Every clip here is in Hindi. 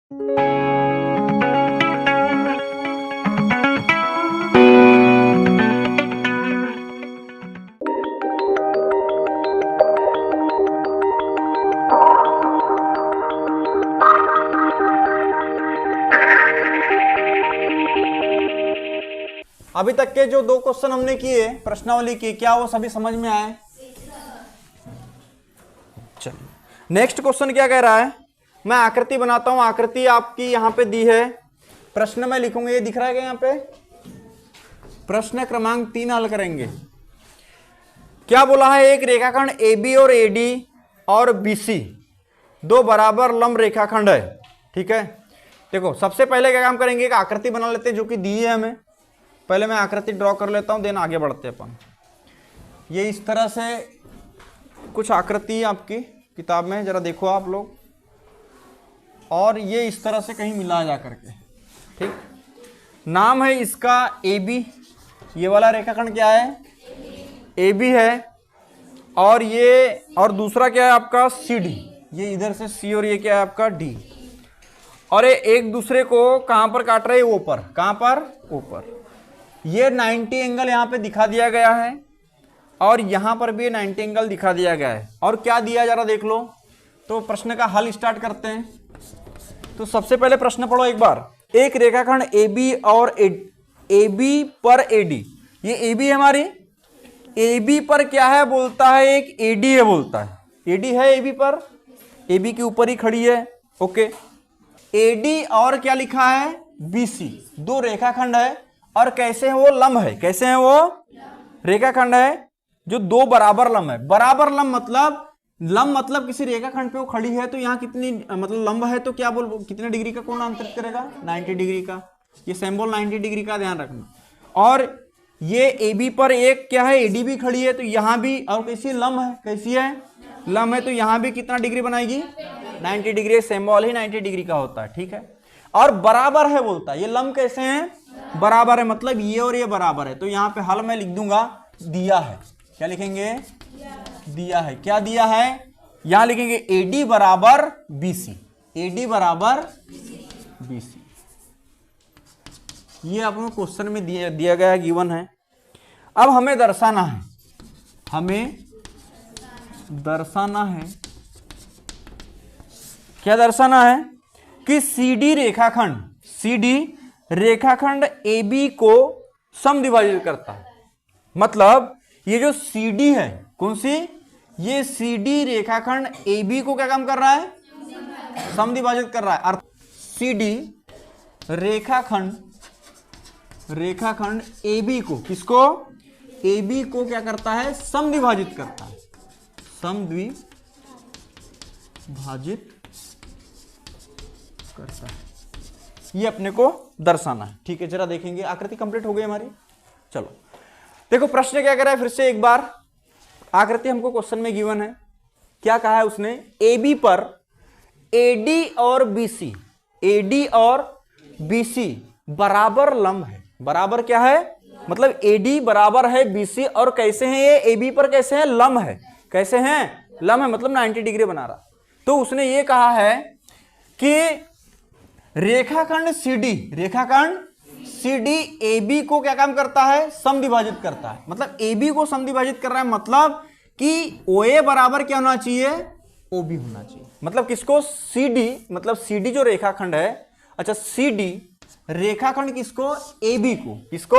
अभी तक के जो 2 क्वेश्चन हमने किए प्रश्नावली की, क्या वो सभी समझ में आए? चलिए नेक्स्ट क्वेश्चन क्या कह रहा है। मैं आकृति बनाता हूं, आकृति आपकी यहां पे दी है, प्रश्न में लिखूंगा, ये दिख रहा है क्या यहां पे? प्रश्न क्रमांक 3 हल करेंगे। क्या बोला है, एक रेखाखंड AB और AD और BC 2 बराबर लंब रेखाखंड है। ठीक है, देखो सबसे पहले क्या काम करेंगे, एक आकृति बना लेते हैं जो कि दी है हमें। पहले मैं आकृति ड्रॉ कर लेता हूं, देन आगे बढ़ते हैं अपन। ये इस तरह से कुछ आकृति आपकी किताब में, जरा देखो आप लोग, और ये इस तरह से कहीं मिला जा करके। ठीक, नाम है इसका AB, ये वाला रेखाखंड क्या है, AB है, और ये, और दूसरा क्या है आपका CD, ये इधर से C, और ये क्या है आपका D, और ये एक दूसरे को कहां पर काट रहे हैं, ऊपर। कहां पर? ऊपर। ये 90 एंगल यहां पे दिखा दिया गया है, और यहां पर भी 90 एंगल दिखा दिया गया है। और क्या दिया जरा देख लो। तो प्रश्न का हल स्टार्ट करते हैं। तो सबसे पहले प्रश्न पढ़ो एक बार। एक रेखाखंड AB और AB पर AD, ये AB है हमारी, AB पर क्या है बोलता है, एक AD है बोलता है। AD है AB पर, AB के ऊपर ही खड़ी है। ओके, AD और क्या लिखा है, BC, 2 रेखाखंड है, और कैसे है वो, लंब है। कैसे है वो, रेखाखंड है जो 2 बराबर लंब है। बराबर लंब मतलब, लंब मतलब किसी रेखाखंड पे वो खड़ी है तो यहाँ कितनी, मतलब लंब है तो क्या बोल, कितने डिग्री का कोण अंतरित करेगा, 90 डिग्री का। ये सिंबल 90 डिग्री का ध्यान रखना। और ये AB पर एक क्या है, AD भी खड़ी है, तो यहाँ भी, और कैसी लंब है, कैसी है, लंब है, तो यहाँ भी कितना डिग्री बनाएगी, 90 डिग्री। सिंबल ही 90 डिग्री का होता है। ठीक है, और बराबर है बोलता है। ये लंब कैसे हैं, बराबर है, मतलब ये और ये बराबर है। तो यहाँ पे हल मैं लिख दूंगा दिया है। क्या लिखेंगे, दिया है। क्या दिया है, यहां लिखेंगे AD बराबर BC, AD बराबर BC। ये आपको क्वेश्चन में दिया गया गिवन है। अब हमें दर्शाना है, हमें दर्शाना है, क्या दर्शाना है कि CD रेखाखंड AB को समद्विभाजित करता है। मतलब ये जो CD है, कौन सी, ये CD रेखाखंड AB को क्या काम कर रहा है, समद्विभाजित कर रहा है। अर्थ CD रेखाखंड AB को, किसको, AB को क्या करता है, समद्विभाजित करता है, समद्विभाजित करता है। ये अपने को दर्शाना है। ठीक है, जरा देखेंगे, आकृति कंप्लीट हो गई हमारी। चलो देखो प्रश्न क्या कर रहा है, फिर से एक बार। आकृति हमको क्वेश्चन में गिवन है। क्या कहा है उसने, AB पर AD और BC बराबर लंब है। बराबर क्या है, मतलब AD बराबर है BC, और कैसे हैं ये, AB पर कैसे हैं, लंब है। कैसे हैं, लंब है, मतलब 90 डिग्री बना रहा। तो उसने ये कहा है कि रेखाखंड CD AB को क्या काम करता है, समद्विभाजित करता है। मतलब AB को समद्विभाजित कर रहा है, मतलब कि OA बराबर क्या होना चाहिए, OB होना चाहिए। मतलब किसको, CD, मतलब CD जो रेखाखंड है, अच्छा CD रेखाखंड किसको, AB को, किसको,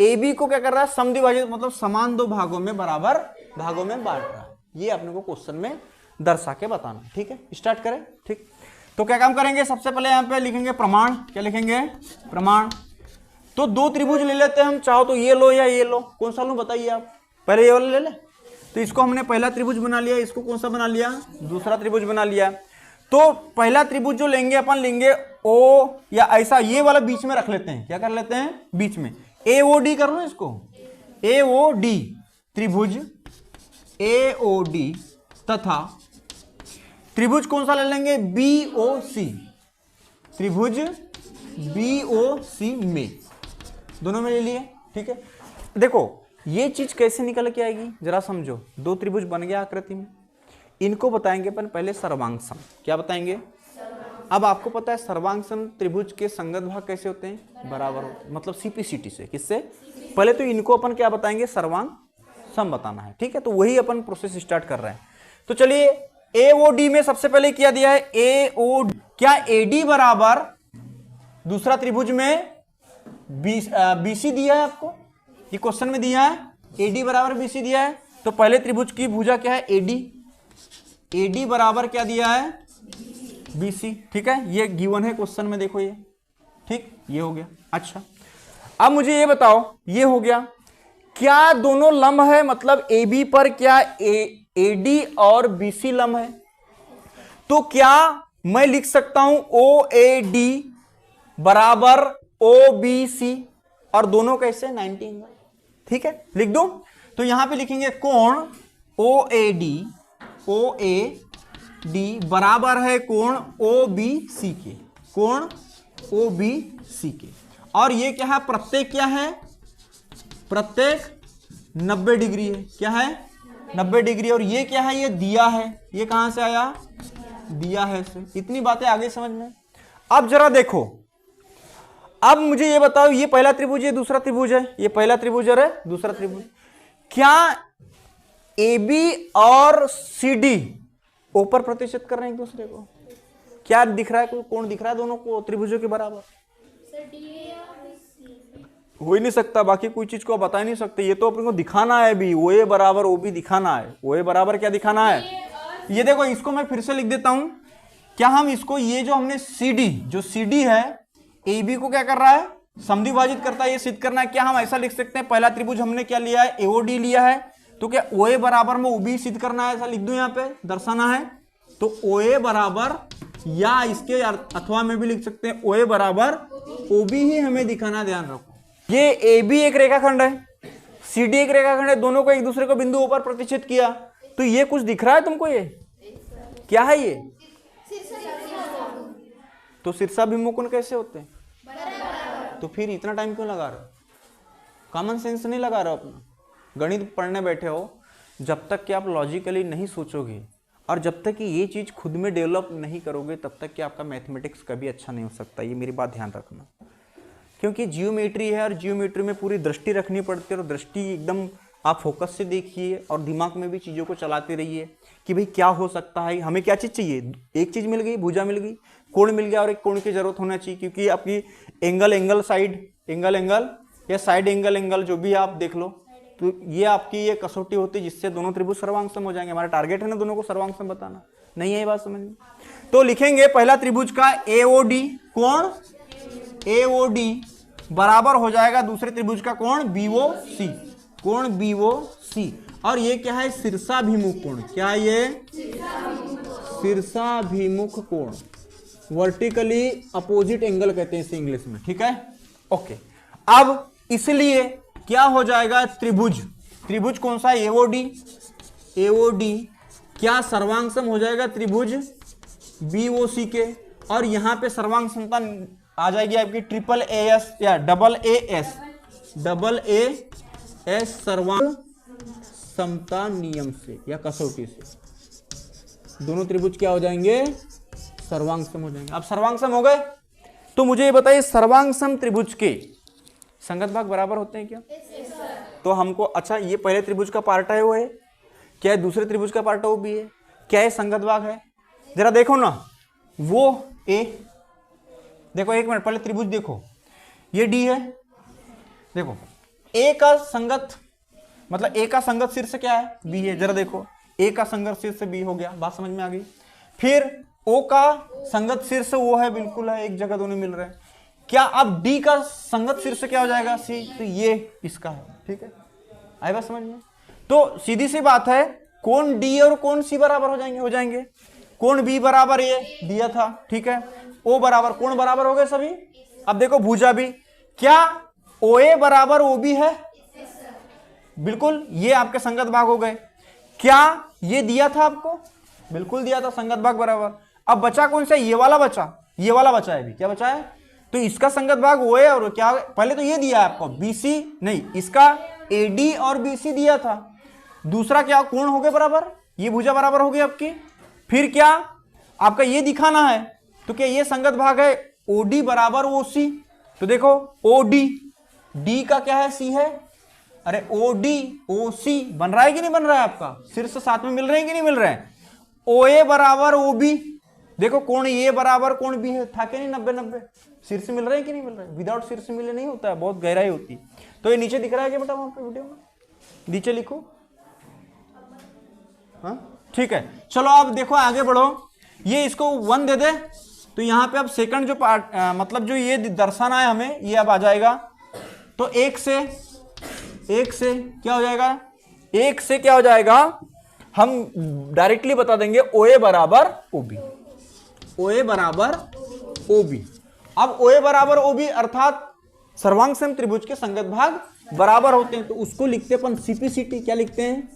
AB को क्या कर रहा है, समद्विभाजित, मतलब समान 2 भागों में, बराबर भागों में बांट रहा है। ये अपने को क्वेश्चन में दर्शा के बताना। ठीक है, स्टार्ट करें। ठीक, तो क्या काम करेंगे, सबसे पहले यहां पे लिखेंगे प्रमाण। क्या लिखेंगे, प्रमाण। तो 2 त्रिभुज ले लेते हैं हम, चाहो तो ये लो या ये लो, कौन सा लो बताइए आप। पहले ये वाला ले ले, तो इसको हमने पहला त्रिभुज बना लिया, इसको कौन सा बना लिया, दूसरा त्रिभुज बना लिया। तो पहला त्रिभुज जो लेंगे अपन, लेंगे O, या ऐसा ये वाला बीच में रख लेते हैं। क्या कर लेते हैं, बीच में AOD कर लो इसको, AOD त्रिभुज AOD, तथा त्रिभुज कौन सा ले लेंगे, BOC, त्रिभुज BOC में, दोनों में ले लिए। ठीक है, देखो ये चीज कैसे निकल के आएगी जरा समझो। 2 त्रिभुज बन गया आकृति में, इनको बताएंगे अपन पहले सर्वांग सम। क्या बताएंगे, अब आपको पता है सर्वांग त्रिभुज के संगत भाग कैसे होते हैं, बराबर होते हैं, मतलब सीपीसीटी से। किससे? पहले तो इनको अपन क्या बताएंगे, सर्वांग सम बताना है, ठीक है। तो वही अपन प्रोसेस स्टार्ट कर रहे हैं। तो चलिए एओडी में सबसे पहले क्या दिया है, एओडी, क्या एडी बराबर दूसरा त्रिभुज में बीसी दिया है आपको, ये क्वेश्चन में दिया है एडी बराबर बीसी दिया है। तो पहले त्रिभुज की भुजा क्या है, एडी, एडी बराबर क्या दिया है, बीसी, ठीक है। ये गिवन है क्वेश्चन में, देखो ये, ठीक, ये हो गया। अच्छा अब मुझे ये बताओ, ये हो गया, क्या दोनों लंब है, मतलब ए बी पर क्या एडी और बीसी लंब है? तो क्या मैं लिख सकता हूं ओ ए डी बराबर ओ बी सी, और दोनों कैसे, 90 एंगल, ठीक है, लिख दो। तो यहां पे लिखेंगे कोण ओ ए डी बराबर है कोण ओ बी सी के, कोण ओ बी सी के, और ये क्या है, प्रत्येक क्या है, प्रत्येक 90 डिग्री है, क्या है, 90 डिग्री। और ये क्या है, ये दिया है, ये कहां से आया, दिया है से। इतनी बातें आगे समझ में। अब जरा देखो, अब मुझे ये बताओ, ये पहला त्रिभुज है, दूसरा त्रिभुज है, ये पहला त्रिभुज है, दूसरा त्रिभुज, क्या ए बी और सी डी ऊपर प्रतिशत कर रहे हैं एक दूसरे को? क्या दिख रहा है, कोई कोण दिख रहा है दोनों को त्रिभुजों के बराबर? हो ही नहीं सकता, बाकी कोई चीज को बता ही नहीं सकते। ये तो अपने को दिखाना है भी, ओ ए बराबर ओ बी दिखाना है। ओ ए बराबर क्या दिखाना है, ये देखो, इसको मैं फिर से लिख देता हूं। क्या हम इसको, ये जो हमने सी डी, जो सी डी है ए बी को क्या कर रहा है, समद्विभाजित करता है, ये सिद्ध करना है। क्या हम ऐसा लिख सकते हैं, पहला त्रिभुज हमने क्या लिया है, एओडी लिया है, तो क्या ओ ए बराबर में ओबी सिद्ध करना है, ऐसा लिख दो, यहाँ पे दर्शाना है। तो ओ ए बराबर, या इसके अथवा में भी लिख सकते हैं ओ ए बराबर ओबी ही हमें दिखाना, ध्यान रखो। ये ए बी एक रेखाखंड है, सी डी एक रेखाखंड है, दोनों को एक दूसरे को बिंदु ऊपर प्रतिष्ठित किया, तो ये कुछ दिख रहा है तुमको, ये क्या है, ये तो शीर्षाभिमुख कैसे होते हैं, तो फिर इतना टाइम क्यों लगा रहे हो, कॉमन सेंस नहीं लगा रहे हो अपना? गणित पढ़ने बैठे हो, जब तक कि आप लॉजिकली नहीं सोचोगे और जब तक कि ये चीज खुद में डेवलप नहीं करोगे, तब तक कि आपका मैथमेटिक्स कभी अच्छा नहीं हो सकता। ये मेरी बात ध्यान रखना, क्योंकि जियोमेट्री है और जियोमेट्री में पूरी दृष्टि रखनी पड़ती है, और दृष्टि एकदम आप फोकस से देखिए और दिमाग में भी चीज़ों को चलाते रहिए कि भाई क्या हो सकता है, हमें क्या चीज़ चाहिए, एक चीज़ मिल गई, भुजा मिल गई, कोण मिल गया, और एक कोण की जरूरत होना चाहिए, क्योंकि आपकी एंगल साइड एंगल या साइड एंगल जो भी आप देख लो, तो ये आपकी ये कसौटी होती है जिससे दोनों त्रिभुज सर्वांगसम हो जाएंगे। हमारा टारगेट है ना दोनों को सर्वांगसम बताना, नहीं है ये बात समझ में? तो लिखेंगे पहला त्रिभुज का एओडी, कोण एओडी बराबर हो जाएगा दूसरे त्रिभुज का कोण बीओसी, कोण बीओसी, और ये क्या है, शीर्षाभिमुख कोण, क्या है ये, शीर्षाभिमुख कोण, वर्टिकली अपोजिट एंगल कहते हैं इसे इंग्लिश में, ठीक है, ओके। अब इसलिए क्या हो जाएगा, त्रिभुज, त्रिभुज कौन सा, एओडी, एओडी क्या सर्वांगसम हो जाएगा त्रिभुज बीओसी के, और यहां पे सर्वांग समता आ जाएगी आपकी ट्रिपल ए एस या डबल ए एस सर्वांग समता नियम से या कसौटी से दोनों त्रिभुज क्या हो जाएंगे, सर्वांगसम हो जाएंगे। अब सर्वांगसम हो गए, तो मुझे ये बताइए सर्वांगसम त्रिभुज के संगत भाग बराबर होते हैं क्या? तो हमको, अच्छा ये पहले त्रिभुज का पार्ट है वो है क्या, है दूसरे त्रिभुज का पार्ट है वो भी है क्या, है संगत भाग है? जरा देखो ना, वो ए, देखो एक मिनट पहले त्रिभुज देखो, ये डी है, देखो ए का संगत, मतलब ए का संगत शीर्ष क्या है, बी है, जरा देखो ए का संगत शीर्ष बी हो गया, बात समझ में आ गई। फिर ओ का संगत शीर्ष वो है, बिल्कुल है, एक जगह दोनों मिल रहे हैं। क्या अब डी का संगत शीर्ष क्या हो जाएगा, सी, तो ये इसका है, ठीक है, आई बात समझ में? तो सीधी सी बात है, कौन डी और कौन सी बराबर हो जाएंगे, कौन बी बराबर ये दिया था, ठीक है, ओ बराबर, कौन बराबर हो गए सभी। अब देखो भुजा भी, क्या ओ ए बराबर ओ बी है, बिल्कुल, ये आपके संगत भाग हो गए। क्या ये दिया था आपको, बिल्कुल दिया था, संगत भाग बराबर। अब बचा कौन सा, ये वाला बचा, ये वाला बचा है, भी क्या बचा है, तो इसका संगत भाग ओ ए और क्या, पहले तो ये दिया है आपको बीसी, नहीं इसका एडी और बीसी दिया था, दूसरा क्या कोण हो गए बराबर, ये भुजा बराबर हो गई आपकी। फिर क्या आपका ये दिखाना है तो क्या ये संगत भाग है ओडी बराबर ओसी? तो देखो ओडी, डी का क्या है सी है, अरे ओडी ओसी बन रहा है कि नहीं बन रहा है आपका, शीर्ष साथ में मिल रहे हैं कि नहीं मिल रहे हैं। ओए बराबर ओबी, देखो कोण ए बराबर कोण बी है, था कि नहीं 90-90, शीर्ष मिल रहे हैं कि नहीं मिल रहे हैं। विदाउट शीर्ष मिले नहीं होता है, बहुत गहराई होती। तो ये नीचे दिख रहा है क्या बेटा वहां पे वीडियो में, नीचे लिखो। हाँ ठीक है, चलो अब देखो आगे बढ़ो। ये इसको 1 दे दे तो यहाँ पे अब सेकंड जो पार्ट मतलब जो ये दर्शाना है हमें, ये अब आ जाएगा। तो एक से क्या हो जाएगा, एक से क्या हो जाएगा, हम डायरेक्टली बता देंगे ओए बराबर ओबी, ओए बराबर ओबी। अब ओए बराबर ओबी अर्थात सर्वांग सम त्रिभुज के संगत भाग बराबर होते हैं, तो उसको लिखते हैं अपन सीपीसीटी। क्या लिखते हैं,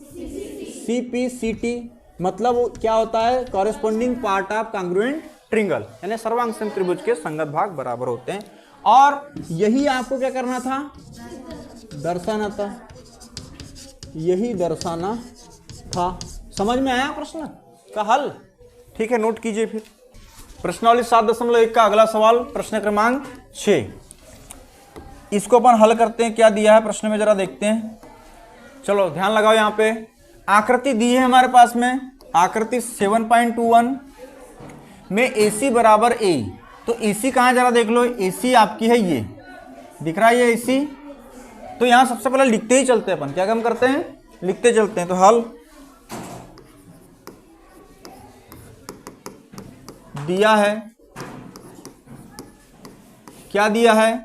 सीपीसीटी, मतलब वो क्या होता है, corresponding part of congruent triangle, यानी सर्वांग सम त्रिभुज के संगत भाग बराबर होते हैं। और यही आपको क्या करना था, दर्शाना था, यही दर्शाना था। समझ में आया प्रश्न का हल? ठीक है, नोट कीजिए फिर। प्रश्नावली 7.1 का अगला सवाल, प्रश्न क्रमांक 6, इसको अपन हल करते हैं। क्या दिया है प्रश्न में जरा देखते हैं। चलो ध्यान लगाओ, यहाँ पे आकृति दी है हमारे पास में, आकृति 7.21 में AC बराबर A। तो AC कहाँ जरा देख लो, AC आपकी है, ये दिख रहा है ये AC। तो यहाँ सबसे पहले लिखते ही चलते हैं अपन, क्या काम करते हैं, लिखते चलते हैं। तो हल दिया है, क्या दिया है,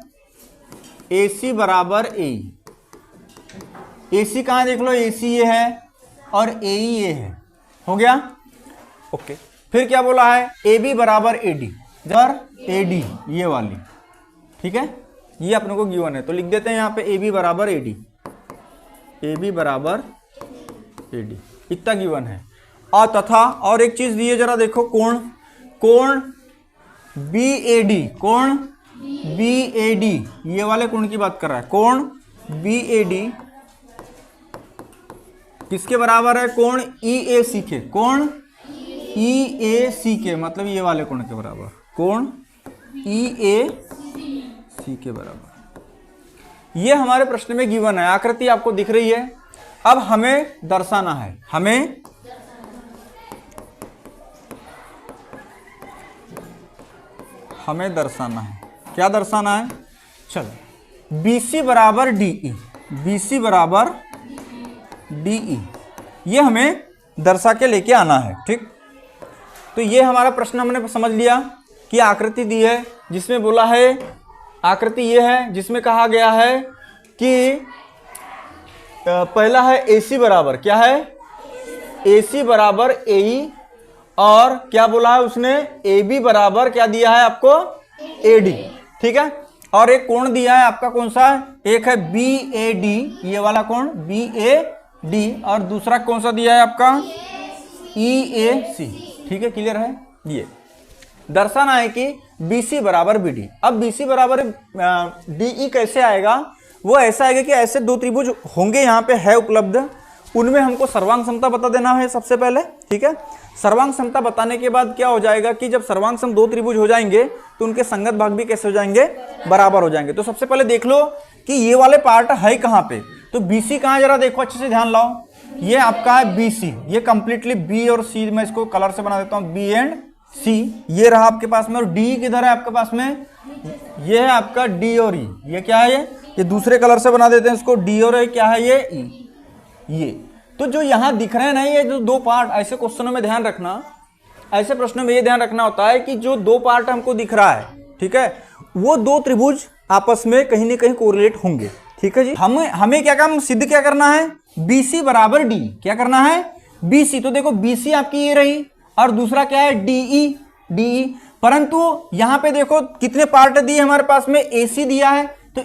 AC बराबर A। AC कहाँ देख लो, AC ये है और AE ये है, हो गया ओके। फिर क्या बोला है, AB बराबर AD, जर AD ये वाली, ठीक है, ये अपने को गिवन है। तो लिख देते हैं यहाँ पे AB बराबर AD, AB बराबर AD, इतना गिवन है। और तथा और एक चीज दी है, जरा देखो, कोण, कोण BAD, कोण BAD, ये वाले कोण की बात कर रहा है। कोण BAD किसके बराबर है, कोण EAC के, कोण EAC के, मतलब ये वाले कोण के बराबर, कोण EAC के बराबर। ये हमारे प्रश्न में गिवन है, आकृति आपको दिख रही है। अब हमें दर्शाना है, हमें दर्शाना है, क्या दर्शाना है, चलो BC बराबर DE, BC बराबर DE, ये हमें दर्शा के लेके आना है, ठीक। तो ये हमारा प्रश्न हमने समझ लिया कि आकृति दी है जिसमें बोला है, आकृति ये है जिसमें कहा गया है कि पहला है AC बराबर, क्या है, AC बराबर AE, और क्या बोला है उसने, AB बराबर क्या दिया है आपको, AD, ठीक है। और एक कोण दिया है आपका, कौन सा, एक है BAD, ये वाला कोण BAD, और दूसरा कौन सा दिया है आपका, EAC, ठीक है, क्लियर है। ये दर्शाना है कि BC बराबर BD। अब BC बराबर DE कैसे आएगा, वो ऐसा आएगा कि ऐसे दो त्रिभुज होंगे, यहाँ पे है उपलब्ध, उनमें हमको सर्वांग समता बता देना है सबसे पहले, ठीक है। सर्वांग समता बताने के बाद क्या हो जाएगा कि जब सर्वांग सम दो त्रिभुज हो जाएंगे तो उनके संगत भाग भी कैसे हो जाएंगे, बराबर हो जाएंगे। तो सबसे पहले देख लो कि ये वाले पार्ट है कहाँ पे, तो BC कहाँ, जरा देखो अच्छे से ध्यान लाओ, ये आपका है BC, ये कंप्लीटली B और C, मैं इसको कलर से बना देता हूँ, B एंड C, ये रहा आपके पास में। और D किधर है आपके पास में, ये है आपका D और E, ये क्या है, ये दूसरे कलर से बना देते हैं इसको, D और E क्या है, ये E, ये। तो जो यहाँ दिख रहे हैं ना, ये जो दो पार्ट, ऐसे क्वेश्चनों में ध्यान रखना, ऐसे प्रश्नों में ये ध्यान रखना होता है कि जो दो पार्ट हमको दिख रहा है, ठीक है, वो दो त्रिभुज आपस में कहीं ना कहीं कोरिलेट होंगे, ठीक है जी। हमें क्या काम, सिद्ध क्या करना है, BC बराबर D, क्या करना है, BC। तो देखो BC आपकी ये रही, और दूसरा क्या है, DE, परंतु यहां पे देखो कितने पार्ट दिए हमारे पास में, AC दिया है, तो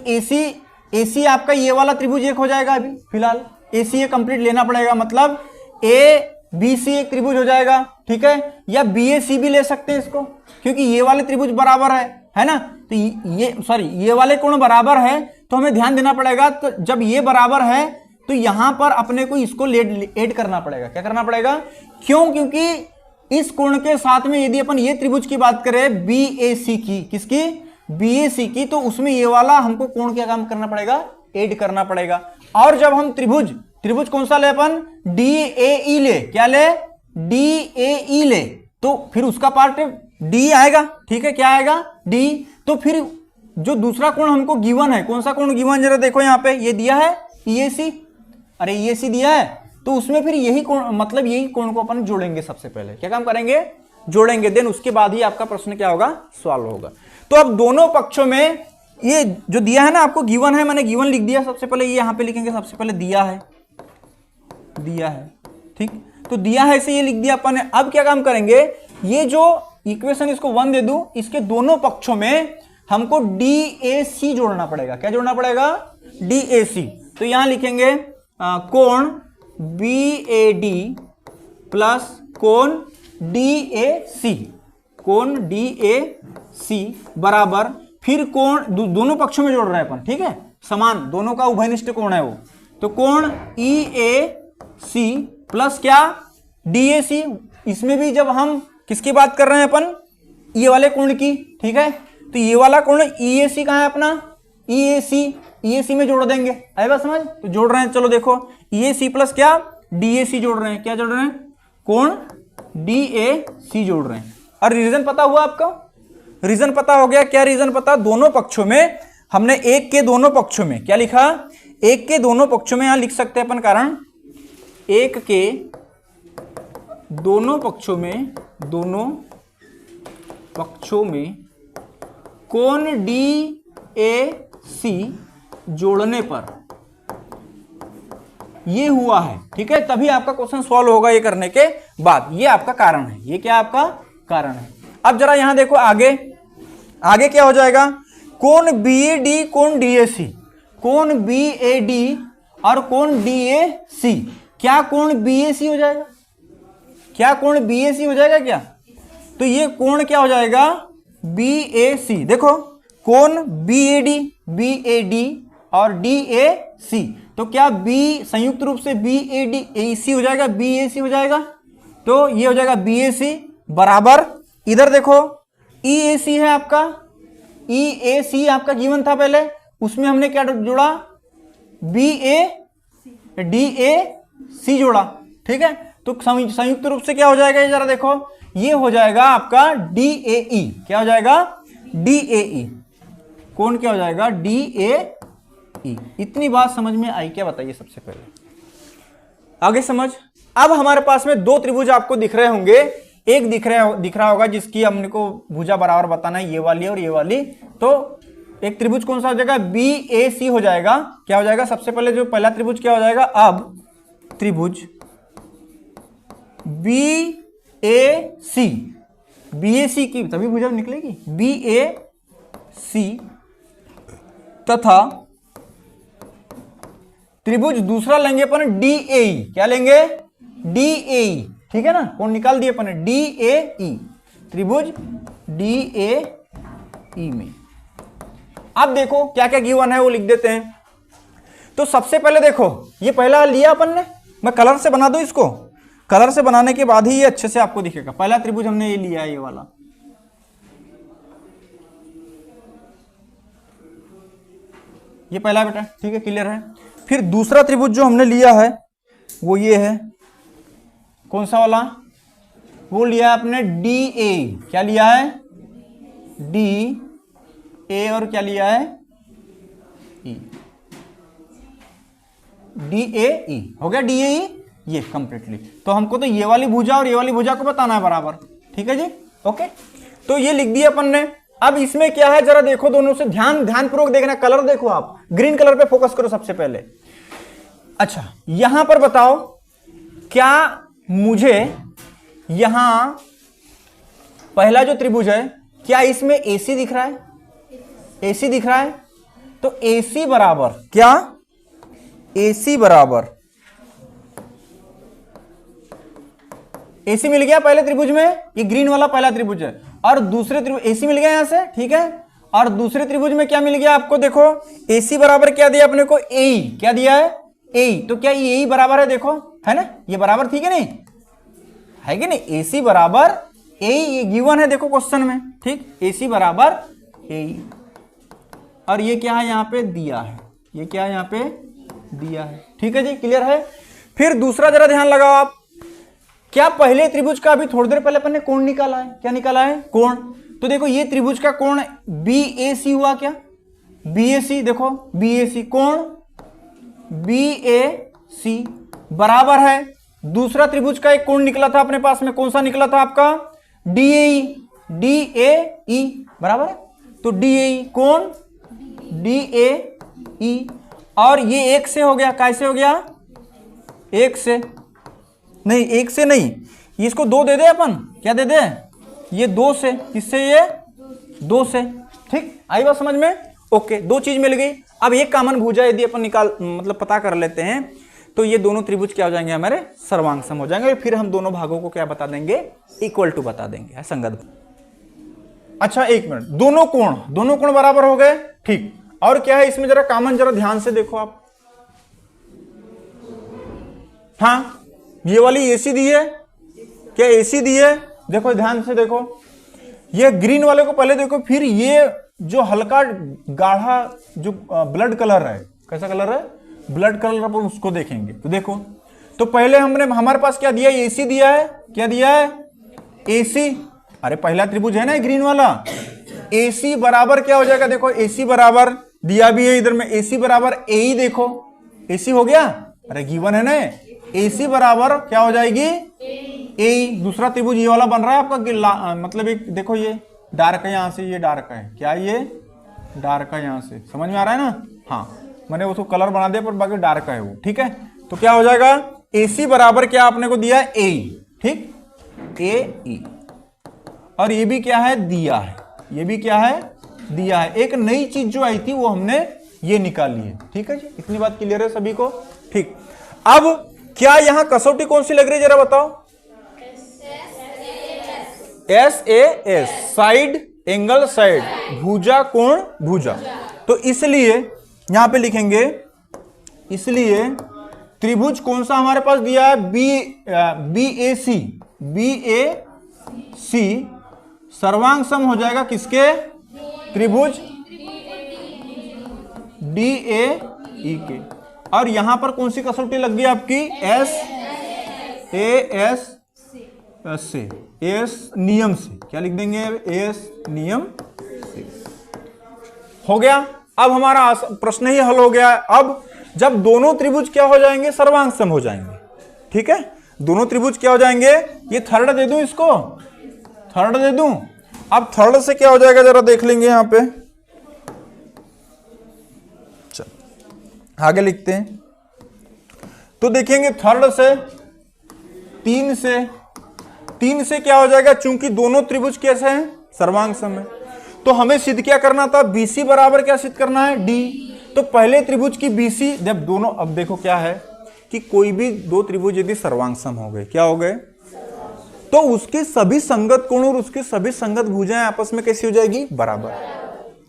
AC आपका ये वाला त्रिभुज एक हो जाएगा अभी फिलहाल, AC ये कंप्लीट लेना पड़ेगा, मतलब ABC एक त्रिभुज हो जाएगा, ठीक है, या BAC भी ले सकते हैं इसको, क्योंकि ये वाले त्रिभुज बराबर है ना। तो ये वाले कोण बराबर है, तो हमें ध्यान देना पड़ेगा। तो जब ये बराबर है तो यहां पर अपने को इसको ऐड करना पड़ेगा, क्या करना पड़ेगा, क्यों, क्योंकि इस कोण के साथ में यदि अपन ये त्रिभुज की बात करें BAC की, किसकी? BAC की, तो उसमें ये वाला हमको कोण क्या काम करना पड़ेगा? ऐड करना पड़ेगा। और जब हम त्रिभुज कौन सा ले अपन? DAE ले, क्या ले? DAE ले, तो फिर उसका पार्ट D आएगा, ठीक है, क्या आएगा? D। तो फिर जो दूसरा कोण हमको गिवन है, कौन सा कोण गिवन, जरा देखो यहाँ पे, ये दिया है EAC, अरे EAC दिया है, तो उसमें फिर यही कोण, मतलब यही कोण को अपन जोड़ेंगे। सबसे पहले क्या काम करेंगे? जोड़ेंगे, देन उसके बाद ही आपका प्रश्न क्या होगा? सॉल्व होगा। तो अब दोनों पक्षों में ये जो दिया है ना, आपको गिवन है, मैंने गिवन लिख दिया। सबसे पहले ये यहां पे लिखेंगे, सबसे पहले दिया है, ठीक, तो दिया है इसे ये लिख दिया अपन ने। अब क्या काम करेंगे? ये जो इक्वेशन इसको 1 दे दूं, इसके दोनों पक्षों में हमको DAC जोड़ना पड़ेगा। क्या जोड़ना पड़ेगा? DAC। तो यहां लिखेंगे कोण BAD प्लस कोण DAC, कोण DAC बराबर, फिर कोण दोनों पक्षों में जोड़ रहे हैं अपन, ठीक है, समान, दोनों का उभयनिष्ठ कोण है वो, तो कोण EAC प्लस क्या? DAC। इसमें भी जब हम किसकी बात कर रहे हैं अपन? ये वाले कोण की, ठीक है, तो ये वाला कोण EAC कहाँ है अपना? EAC में जोड़ देंगे, आएगा समझ? तो जोड़ रहे हैं, चलो देखो, EAC प्लस क्या? DAC जोड़ रहे हैं, क्या जोड़ रहे हैं? कोण DAC जोड़ रहे हैं। और रीजन पता हुआ आपको? रीजन पता हो गया। क्या रीजन पता? दोनों पक्षों में हमने एक के दोनों पक्षों में क्या लिखा? एक के दोनों पक्षों में, यहां लिख सकते हैं अपन कारण, एक के दोनों पक्षों में, कोण DAC जोड़ने पर ये हुआ है, ठीक है, तभी आपका क्वेश्चन सॉल्व होगा ये करने के बाद। ये आपका कारण है, ये क्या आपका कारण है। अब जरा यहां देखो, आगे क्या हो जाएगा? कोण BAD, कोण DAC, कोण BAD और कोण DAC, क्या कोण BAC हो जाएगा? क्या कोण BAC हो जाएगा क्या? तो ये कोण क्या हो जाएगा? BAC। देखो, कोण BAD और DAC, तो क्या B संयुक्त रूप से BAC हो जाएगा, BAC हो जाएगा, तो ये हो जाएगा BAC बराबर, इधर देखो EAC है आपका, EAC आपका गिवन था पहले, उसमें हमने क्या जोड़ा? DAC जोड़ा, ठीक है, तो संयुक्त रूप से क्या हो जाएगा? ये जरा देखो, ये हो जाएगा आपका DAE। क्या हो जाएगा? DAE। कौन क्या हो जाएगा? DAE। इतनी बात समझ में आई क्या? बताइए सबसे पहले, आगे समझ। अब हमारे पास में दो त्रिभुज आपको दिख रहे होंगे, एक दिख रहा होगा जिसकी हमने को भुजा बराबर बताना है, ये वाली और ये वाली। तो एक त्रिभुज कौन सा हो जाएगा? BAC हो जाएगा। क्या हो जाएगा? सबसे पहले जो पहला त्रिभुज क्या हो जाएगा? अब त्रिभुज BAC की तभी भुजा निकलेगी, BAC तथा त्रिभुज दूसरा लेंगे अपन DAE। क्या लेंगे? DAE, ठीक है ना, कौन निकाल दिए अपन? DAE, त्रिभुज DAE में। अब देखो क्या क्या गिवन है वो लिख देते हैं। तो सबसे पहले देखो, ये पहला लिया अपन ने, मैं कलर से बना दूं इसको, कलर से बनाने के बाद ही ये अच्छे से आपको दिखेगा। पहला त्रिभुज हमने ये लिया है, ये वाला, ये पहला बेटा, ठीक है, क्लियर है। फिर दूसरा त्रिभुज जो हमने लिया है वो ये है, कौन सा वाला? वो लिया है अपने DA। क्या लिया है? DA, और क्या लिया है? E। DAE हो गया, DAE ये कंप्लीटली। तो हमको तो ये वाली भुजा और ये वाली भुजा को बताना है बराबर, ठीक है जी, ओके। तो ये लिख दिया अपन ने। अब इसमें क्या है जरा देखो, दोनों से ध्यानपूर्वक देखना, कलर देखो आप, ग्रीन कलर पे फोकस करो सबसे पहले। अच्छा, यहां पर बताओ, क्या मुझे यहां पहला जो त्रिभुज है, क्या इसमें AC दिख रहा है? AC दिख रहा है, तो AC बराबर क्या? AC बराबर AC मिल गया पहले त्रिभुज में, ये ग्रीन वाला पहला त्रिभुज है, और दूसरे त्रिभुज AC मिल गया यहां से, ठीक है। और दूसरे त्रिभुज में क्या मिल गया आपको? देखो AC बराबर क्या दिया अपने को? AE। क्या दिया है? AE। तो क्या AE बराबर है? देखो है ना, ये बराबर, ठीक है नहीं है कि नहीं, AC बराबर ए, ये गिवन है देखो क्वेश्चन में, ठीक, AC बराबर ए, और ये क्या है यहाँ पे दिया है, ये क्या है यहाँ पे दिया है, ठीक है जी, क्लियर है। फिर दूसरा जरा ध्यान लगाओ आप, क्या पहले त्रिभुज का अभी थोड़ी देर पहले अपन ने कोण निकाला है, क्या निकाला है, कोण। तो देखो ये त्रिभुज का कोण BAC हुआ, क्या BAC, देखो BAC कोण BAC बराबर है दूसरा त्रिभुज का एक कोण निकला था अपने पास में, कौन सा निकला था आपका, DAE बराबर है। तो DAE कोण DAE, और ये एक से हो गया, कैसे हो गया, एक से नहीं, एक से नहीं, इसको दो दे दे अपन, क्या दे दे, ये दो से, किससे, ये दो से, ठीक, आई बात समझ में, ओके, दो चीज मिल गई। अब एक कॉमन भुजा यदि अपन निकाल मतलब पता कर लेते हैं तो ये दोनों त्रिभुज क्या हो जाएंगे, हमारे सर्वांग सम हो जाएंगे, फिर हम दोनों भागों को क्या बता देंगे, इक्वल टू बता देंगे, है संगत। अच्छा एक मिनट, दोनों कोण बराबर हो गए, ठीक, और क्या है इसमें जरा कॉमन, जरा ध्यान से देखो आप, हाँ ये वाली AC दी है, क्या AC दी है, देखो ध्यान से देखो, ये ग्रीन वाले को पहले देखो, फिर ये जो हल्का गाढ़ा जो ब्लड कलर है, कैसा कलर है, ब्लड कलर, अपन उसको देखेंगे। तो देखो, तो पहले हमने हमारे पास क्या दिया, AC दिया है, क्या दिया है, AC, अरे पहला त्रिभुज है ना ग्रीन वाला, AC बराबर क्या हो जाएगा, देखो AC बराबर दिया भी है इधर में, AC बराबर AE, देखो AC हो गया, अरे गिवन है ना, AC बराबर क्या हो जाएगी, AE। दूसरा त्रिभुज ये वाला बन रहा है आपका, मतलब एक देखो ये डार्क है यहाँ से, ये डार्क है, क्या ये डार्क है यहाँ से, समझ में आ रहा है ना, हाँ मैंने उसको कलर बना दिया पर बाकी डार्क है वो, ठीक है। तो क्या हो जाएगा, AC बराबर क्या आपने को दिया है, AE, ठीक, AE, और ये भी क्या है, दिया है, ये भी क्या है, दिया है। एक नई चीज जो आई थी वो हमने ये निकाली है, ठीक है जी, इतनी बात क्लियर है सभी को, ठीक। अब क्या यहां कसौटी कौन सी लग रही है जरा बताओ, SAS, साइड एंगल साइड, भुजा कोण भुजा। तो इसलिए यहां पे लिखेंगे, इसलिए त्रिभुज कौन सा हमारे पास दिया है, BAC सर्वांग सम हो जाएगा किसके, त्रिभुज DAE के, और यहां पर कौन सी कसौटी लग गई आपकी, SAS से, AS नियम से, क्या लिख देंगे, AS नियम से, हो गया। अब हमारा प्रश्न ही हल हो गया। अब जब दोनों त्रिभुज क्या हो जाएंगे, सर्वांग सम हो जाएंगे, ठीक है, दोनों त्रिभुज क्या हो जाएंगे, ये थर्ड दे दूं, इसको थर्ड दे दूं। अब थर्ड से क्या हो जाएगा जरा देख लेंगे यहां पे, चल आगे लिखते हैं। तो देखेंगे थर्ड से, तीन से क्या हो जाएगा, चूंकि दोनों त्रिभुज कैसे हैं, सर्वांग सम है, तो हमें सिद्ध क्या करना था, BC बराबर क्या सिद्ध करना है, D। तो पहले त्रिभुज की BC, जब दोनों, अब देखो क्या है कि कोई भी दो त्रिभुज यदि सर्वांग सम हो गए, क्या हो गए, तो उसके सभी संगत कोण और उसके सभी संगत भुजाएं आपस में कैसी हो जाएगी, बराबर,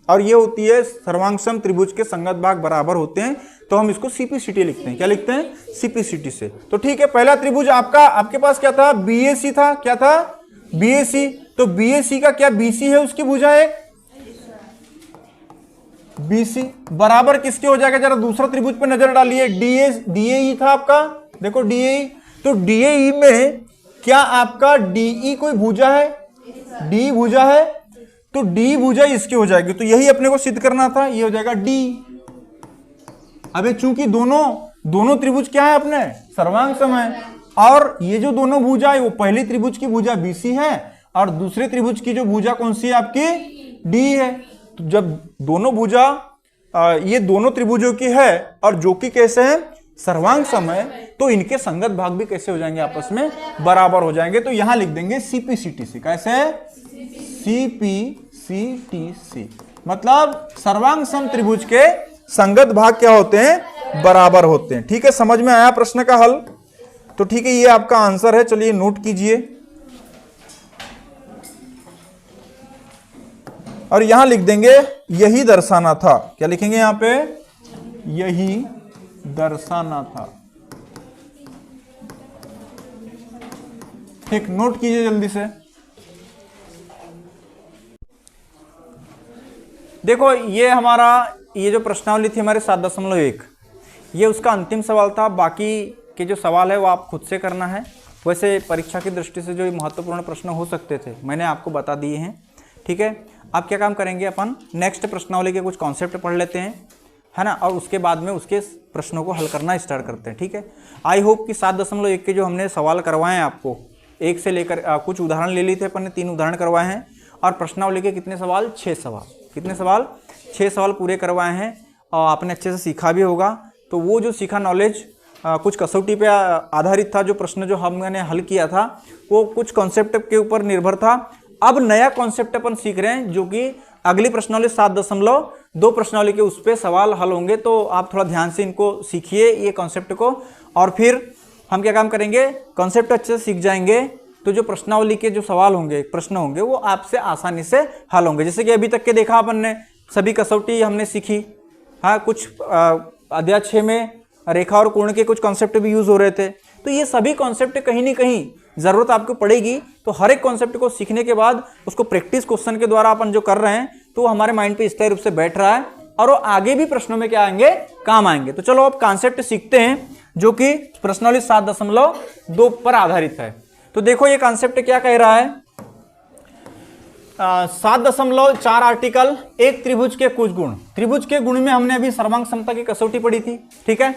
और ये होती है सर्वांग सम त्रिभुज के संगत भाग बराबर होते हैं, तो हम इसको CPCT लिखते हैं, क्या लिखते हैं, CPCT से। तो ठीक है, पहला त्रिभुज आपके पास क्या था, BAC था, क्या था, BAC। तो BAC का क्या BC है, उसकी भुजा है BC बराबर किसके हो जाएगा, जरा दूसरा त्रिभुज पे नजर डालिए, DAE था आपका, देखो DAE। तो DAE में क्या आपका DE कोई भुजा है, D भुजा है, तो D भुजा इसकी हो जाएगी, तो यही अपने को सिद्ध करना था, ये हो जाएगा D। अबे चूंकि दोनों त्रिभुज क्या है अपने, सर्वांग सम है, और ये जो दोनों भुजा है वो पहली त्रिभुज की भुजा BC है और दूसरे त्रिभुज की जो भुजा कौन सी है आपकी, D है। तो जब दोनों भुजा ये दोनों त्रिभुजों की है और जो कि कैसे है, सर्वांग सम है, तो इनके संगत भाग भी कैसे हो जाएंगे, आपस में बराबर हो जाएंगे। तो यहां लिख देंगे CPCT से, कैसे, CPCT, मतलब सर्वांग सम त्रिभुज के संगत भाग क्या होते हैं, बराबर होते हैं। ठीक है, समझ में आया प्रश्न का हल। तो ठीक है, ये आपका आंसर है, चलिए नोट कीजिए। और यहां लिख देंगे यही दर्शाना था, क्या लिखेंगे यहां पे, यही दर्शाना था। ठीक, नोट कीजिए जल्दी से। देखो ये जो प्रश्नावली थी हमारे 7.1, ये उसका अंतिम सवाल था। बाकी के जो सवाल है वो आप खुद से करना है। वैसे परीक्षा की दृष्टि से जो महत्वपूर्ण प्रश्न हो सकते थे मैंने आपको बता दिए हैं, ठीक है। अब क्या काम करेंगे अपन, नेक्स्ट प्रश्नावली के कुछ कॉन्सेप्ट पढ़ लेते हैं, है ना, और उसके बाद में उसके प्रश्नों को हल करना स्टार्ट करते हैं, ठीक है। आई होप कि 7.1 के जो हमने सवाल करवाए हैं आपको, एक से लेकर कुछ उदाहरण ले लिए थे अपन ने, 3 उदाहरण करवाए हैं, और प्रश्नावली के कितने सवाल, 6 सवाल। कितने सवाल, 6 सवाल पूरे करवाए हैं, और आपने अच्छे से सीखा भी होगा। तो वो जो सीखा नॉलेज कुछ कसौटी पे आधारित था, जो प्रश्न जो हमने हल किया था वो कुछ कॉन्सेप्ट के ऊपर निर्भर था। अब नया कॉन्सेप्ट अपन सीख रहे हैं, जो कि अगली प्रश्नावली 7.2 प्रश्नावली के उस पर सवाल हल होंगे। तो आप थोड़ा ध्यान से इनको सीखिए, ये कॉन्सेप्ट को, और फिर हम क्या काम करेंगे, कॉन्सेप्ट अच्छे से सीख जाएंगे तो जो प्रश्नावली के जो सवाल होंगे, प्रश्न होंगे, वो आपसे आसानी से हल होंगे। जैसे कि अभी तक के देखा अपन ने, सभी कसौटी हमने सीखी, हाँ, कुछ अध्याय 6 में रेखा और कोण के कुछ कॉन्सेप्ट भी यूज हो रहे थे। तो ये सभी कॉन्सेप्ट कहीं ना कहीं जरूरत आपको पड़ेगी। तो हर एक कॉन्सेप्ट को सीखने के बाद उसको प्रैक्टिस क्वेश्चन के द्वारा अपन जो कर रहे हैं, तो वो हमारे माइंड पे स्थायी रूप से बैठ रहा है, और वो आगे भी प्रश्नों में क्या आएंगे, काम आएंगे। तो चलो अब कॉन्सेप्ट सीखते हैं, जो कि प्रश्नावली 7.2 पर आधारित है। तो देखो ये कॉन्सेप्ट क्या कह रहा है, 7.4 आर्टिकल, एक त्रिभुज के कुछ गुण। त्रिभुज के गुण में हमने अभी सर्वांग समता की कसौटी पढ़ी थी, ठीक है।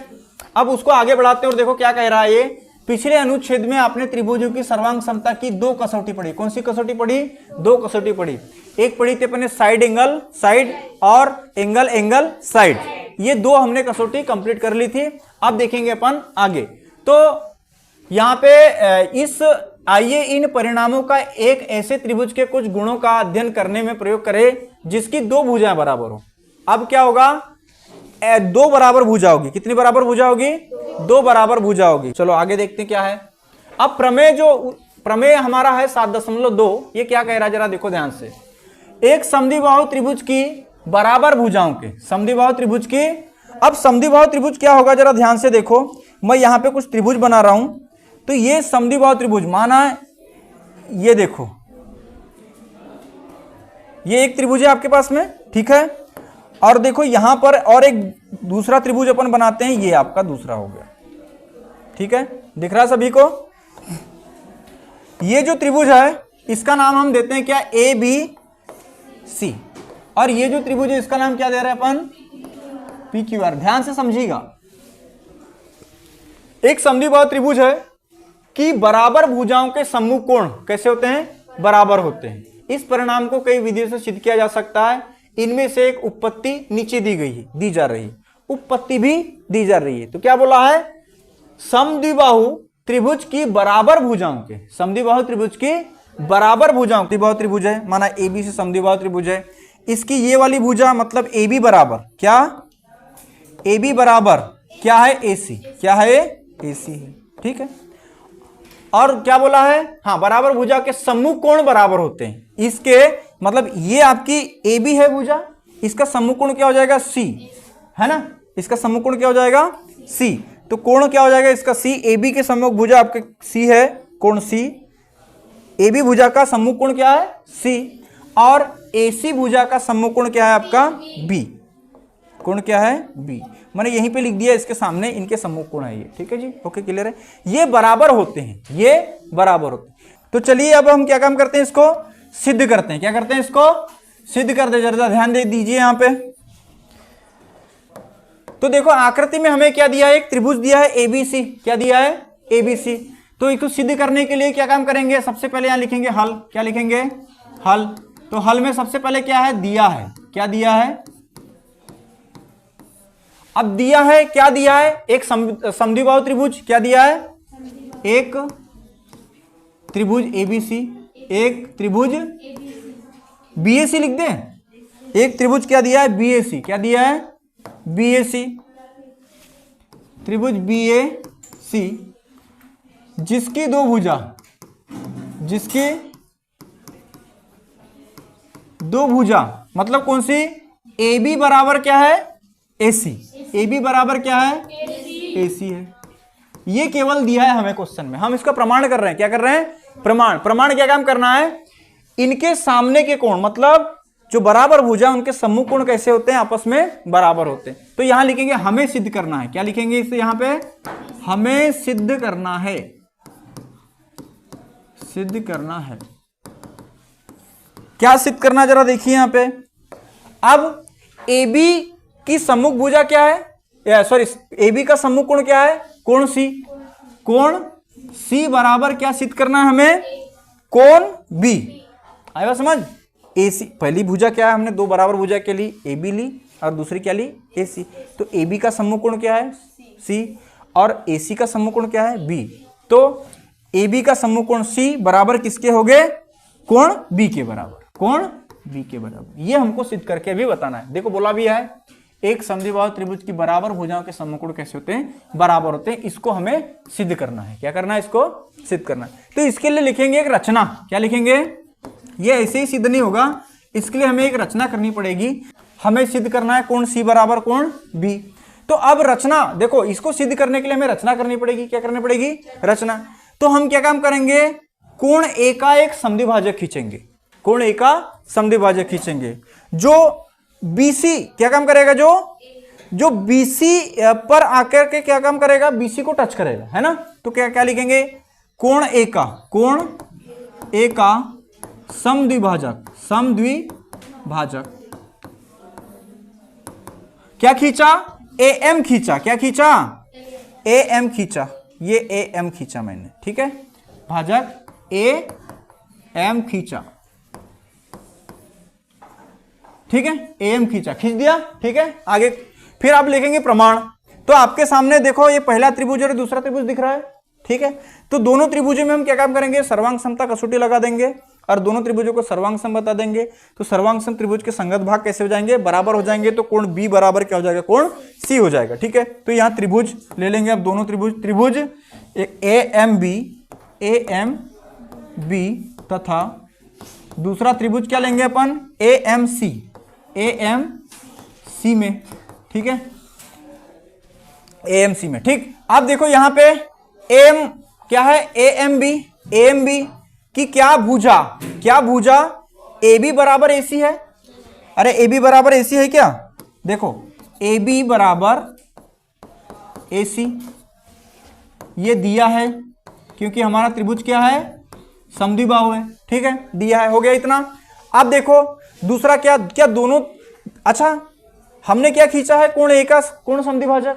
अब उसको आगे बढ़ाते हैं और देखो क्या कह रहा है ये। पिछले अनुच्छेद में आपने त्रिभुजों की सर्वांग समता की 2 कसौटी पढ़ी। कौन सी कसौटी पढ़ी, 2 कसौटी पढ़ी। एक पढ़ी थी अपने साइड एंगल साइड, और एंगल एंगल साइड। ये 2 हमने कसौटी कंप्लीट कर ली थी। अब देखेंगे अपन आगे। तो यहाँ पे आइए इन परिणामों का एक ऐसे त्रिभुज के कुछ गुणों का अध्ययन करने में प्रयोग करें जिसकी 2 भुजाएं बराबर हो। अब क्या होगा, 2 बराबर भुजा होगी। कितनी बराबर भुजा होगी, 2 बराबर भुजा होगी। चलो आगे देखते हैं क्या है। अब प्रमेय हमारा है 7.2। ये क्या कह रहा है जरा देखो ध्यान से। एक समद्विबाहु त्रिभुज की बराबर भुजाओं के, समद्विबाहु त्रिभुज की, अब समद्विबाहु त्रिभुज क्या होगा जरा ध्यान से देखो। मैं यहां पे कुछ त्रिभुज बना रहा हूं, तो ये समद्विबाहु त्रिभुज माना है, ये देखो ये एक त्रिभुज है आपके पास में, ठीक है। और देखो यहां पर और एक दूसरा त्रिभुज अपन बनाते हैं, ये आपका दूसरा हो गया, ठीक है। दिख रहा है सभी को। ये जो त्रिभुज है इसका नाम हम देते हैं क्या, ABC। और ये जो त्रिभुज है इसका नाम क्या दे रहे हैं अपन, PQR। ध्यान से समझिएगा, एक समद्विबाहु त्रिभुज है कि बराबर भुजाओं के सम्मुख कोण कैसे होते हैं, बराबर होते हैं। इस परिणाम को कई विधियों से सिद्ध किया जा सकता है। इनमें से एक उत्पत्ति नीचे दी जा रही है, उत्पत्ति भी दी जा रही है। तो क्या बोला है, समद्विबाहु त्रिभुज की बराबर भुजाओं के, समद्विबाहु त्रिभुज की बराबर भुजाओं, समद्विबाहु त्रिभुज है माना ABC समद्विबाहु त्रिभुज है। इसकी ये वाली भुजा मतलब AB बराबर क्या, AB बराबर क्या है, AC। क्या है, AC है, ठीक है। और क्या बोला है, हाँ, बराबर भुजा के सम्मुख कोण बराबर होते हैं। इसके मतलब ये आपकी AB है भुजा, इसका सम्मुख कोण क्या हो जाएगा, C, है ना। इसका सम्मुख कोण क्या हो जाएगा, C। तो कोण क्या हो जाएगा इसका, C। AB के सम्मुख भुजा आपके C है, कोण C। AB भुजा का सम्मुख कोण क्या है, C। और AC भुजा का सम्मुख कोण क्या है आपका, B। कोण क्या है, B। मैंने यहीं पे लिख दिया इसके सामने, इनके सम्मुख कोण है ये, ठीक है जी, ओके, क्लियर है। ये बराबर होते हैं, ये बराबर होते हैं। तो चलिए अब हम क्या काम करते हैं, इसको सिद्ध करते हैं। क्या करते हैं, इसको सिद्ध करते हैं। जरा ध्यान दे दीजिए यहां पे। तो देखो आकृति में हमें क्या दिया है, एक त्रिभुज दिया है ABC। क्या दिया है, ABC। तो इसको सिद्ध करने के लिए क्या काम करेंगे, सबसे पहले यहां लिखेंगे हल। क्या लिखेंगे, हल। तो हल में सबसे पहले क्या है, दिया है। क्या दिया है, अब दिया है, क्या दिया है, एक समद्विबाहु त्रिभुज। क्या दिया है, एक त्रिभुज ABC, एक त्रिभुज BAC लिख दें। एक त्रिभुज क्या दिया है, BAC। क्या दिया है, BAC, त्रिभुज BAC, जिसकी 2 भुजा, जिसकी 2 भुजा मतलब कौन सी, AB बराबर क्या है, AC। AB बराबर क्या है, AC है। ये केवल दिया है हमें क्वेश्चन में, हम इसका प्रमाण कर रहे हैं। क्या कर रहे हैं, प्रमाण। प्रमाण क्या काम करना है, इनके सामने के कोण मतलब जो बराबर भुजा उनके सम्मुख कोण कैसे होते हैं, आपस में बराबर होते हैं। तो यहां लिखेंगे हमें सिद्ध करना है, क्या लिखेंगे इसे यहां पे, हमें सिद्ध करना है, सिद्ध करना है। क्या सिद्ध करना जरा देखिए यहां पे। अब AB की सम्मुख भुजा क्या है, सॉरी AB का सम्मुख कोण क्या है, कोण C। कोण C बराबर क्या सिद्ध करना है हमें, कोण B। आया समझ। AC पहली भुजा क्या है, हमने दो बराबर भुजा के लिए AB ली और दूसरी क्या ली, AC। तो AB का सम्मुख कोण क्या है, C, और AC का सम्मुख कोण क्या है, B। तो AB का सम्मुख कोण C बराबर किसके हो गए, कोण B के बराबर, कोण B के बराबर। ये हमको सिद्ध करके भी बताना है। देखो बोला भी है, एक समद्विबाहु त्रिभुज की बराबर भुजाओं के सम्मुख कोण कैसे होते हैं, बराबर होते हैं। इसको हमें सिद्ध करना है। क्या करना है, इसको सिद्ध करना है। तो इसके लिए लिखेंगे एक रचना। क्या लिखेंगे, ये ऐसे ही सिद्ध नहीं होगा, इसके लिए हमें एक रचना करनी पड़ेगी। हमें सिद्ध करना है कोण C बराबर कोण B। तो अब रचना देखो, इसको सिद्ध करने के लिए हमें रचना करनी पड़ेगी। क्या करनी पड़ेगी, रचना। तो हम क्या काम करेंगे, कोण A का एक समद्विभाजक खींचेंगे, कोण A का समद्विभाजक खींचेंगे। जो BC क्या काम करेगा, जो BC पर आकर के क्या काम करेगा, BC को टच करेगा, है ना। तो क्या क्या लिखेंगे, कोण A का, कोण A का समद्विभाजक, समद्विभाजक क्या खींचा, AM खींचा। क्या खींचा, AM खींचा। ये AM खींचा मैंने, ठीक है, भाजक AM खींचा, ठीक है, AM खींचा, खींच दिया, ठीक है। आगे फिर आप लिखेंगे प्रमाण। तो आपके सामने देखो ये पहला त्रिभुज और दूसरा त्रिभुज दिख रहा है, ठीक है। तो दोनों त्रिभुजों में हम क्या काम करेंगे, सर्वांग समता कसौटी लगा देंगे और दोनों त्रिभुजों को सर्वांग सम बता देंगे। तो सर्वांग सम त्रिभुज के संगत भाग कैसे हो जाएंगे, बराबर हो जाएंगे। तो कोण B बराबर क्या हो जाएगा, कोण C हो जाएगा, ठीक है। तो यहाँ त्रिभुज ले लेंगे अब, दोनों त्रिभुज AMB तथा दूसरा त्रिभुज क्या लेंगे अपन, AMC में, ठीक है, AMC में, ठीक। अब देखो यहां पे AM क्या है, AMB की क्या भुजा, क्या भुजा, AB बराबर AC है। अरे AB बराबर AC है क्या, देखो AB बराबर AC ये दिया है, क्योंकि हमारा त्रिभुज क्या है, समद्विबाहु है, ठीक है, दिया है, हो गया इतना। अब देखो दूसरा क्या, क्या दोनों, अच्छा हमने क्या खींचा है, कोण A का कोण समद्विभाजक।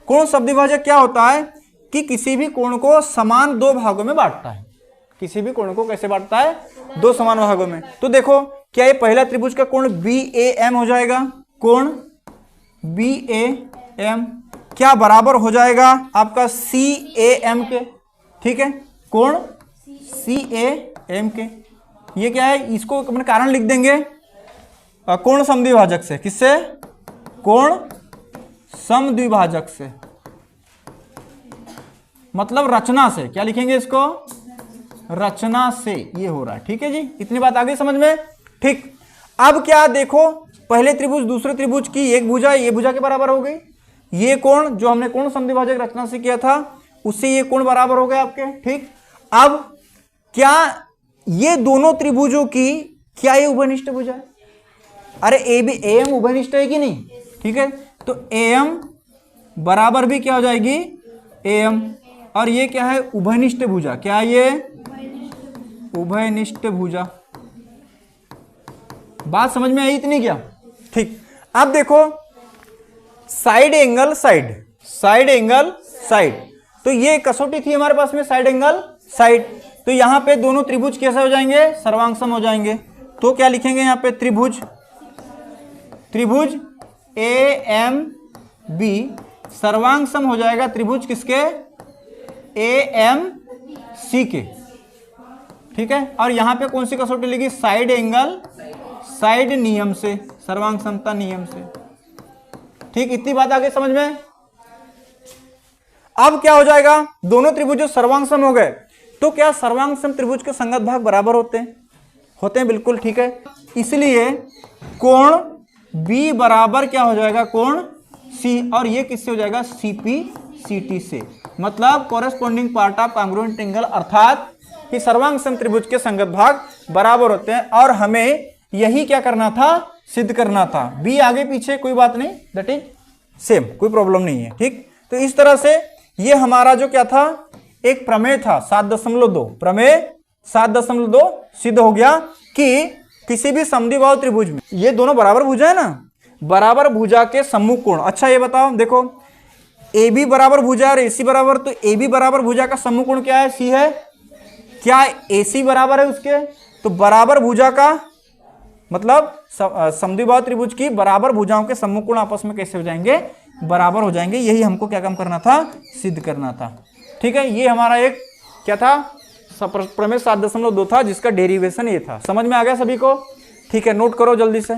कोण समद्विभाजक क्या होता है कि किसी भी कोण को समान दो भागों में बांटता है। किसी भी कोण को कैसे बांटता है, दो समान भागों में। तो देखो क्या ये पहला त्रिभुज का कोण BAM हो जाएगा, कोण BAM क्या बराबर हो जाएगा आपका CAM के, ठीक है, कोण CAM के। ये क्या है, इसको अपने कारण लिख देंगे कोण समद्विभाजक से, किससे, कोण समद्विभाजक से, मतलब रचना से। क्या लिखेंगे इसको, रचना से ये हो रहा है, ठीक है जी। इतनी बात आ गई समझ में, ठीक। अब क्या देखो, पहले त्रिभुज दूसरे त्रिभुज की एक भुजा ये भुजा के बराबर हो गई। ये कोण जो हमने कोण समद्विभाजक रचना से किया था उससे ये कोण बराबर हो गए आपके, ठीक। अब क्या ये दोनों त्रिभुजों की क्या ये उभयनिष्ठ भुजा है, अरे AM उभयनिष्ठ है कि नहीं, ठीक है। तो AM बराबर भी क्या हो जाएगी, AM, और ये क्या है, उभयनिष्ठ भुजा। क्या ये, उभयनिष्ठ भुजा। बात समझ में आई इतनी क्या, ठीक। अब देखो side angle side, side angle side, तो ये कसौटी थी हमारे पास में, साइड एंगल साइड। तो यहां पे दोनों त्रिभुज कैसे हो जाएंगे, सर्वांग सम हो जाएंगे। तो क्या लिखेंगे यहां पे, त्रिभुज, त्रिभुज AMB सर्वांग सम हो जाएगा त्रिभुज किसके, AMC के, ठीक है। और यहां पे कौन सी कसौटी लगी, साइड एंगल साइड नियम से, सर्वांग समता नियम से, ठीक। इतनी बात आगे समझ में। अब क्या हो जाएगा, दोनों त्रिभुज सर्वांग सम हो गए। तो क्या सर्वांग सम त्रिभुज के संगत भाग बराबर होते हैं, होते हैं, बिल्कुल, ठीक है। इसलिए कोण B बराबर क्या हो जाएगा, कोण C, और ये किससे हो जाएगा, CP CT से, मतलब corresponding part of congruent angle, अर्थात कि सर्वांग सम त्रिभुज के संगत भाग बराबर होते हैं, और हमें यही क्या करना था, सिद्ध करना था। बी आगे पीछे कोई बात नहीं, दैट इज सेम, कोई प्रॉब्लम नहीं है। ठीक, तो इस तरह से ये हमारा जो क्या था, एक प्रमेय था 7.2, प्रमेय 7.2 सिद्ध हो गया कि किसी भी समद्विबाहु त्रिभुज में, ये दोनों बराबर भुजा है ना, बराबर भुजा के सम्मुख कोण। अच्छा ये बताओ, देखो ए बी बराबर भुजा और AC बराबर, तो ए बी बराबर भुजा का सम्मुख कोण क्या है, सी है। क्या AC बराबर है उसके, तो बराबर भुजा का मतलब समद्विबाहु त्रिभुज की बराबर भुजाओं के सम्मुख कोण आपस में कैसे हो जाएंगे, बराबर हो जाएंगे। यही हमको क्या काम करना था, सिद्ध करना था। ठीक है, ये हमारा एक क्या था, प्रमेय 7.2 था, जिसका डेरिवेशन ये था। समझ में आ गया सभी को? ठीक है, नोट करो जल्दी से।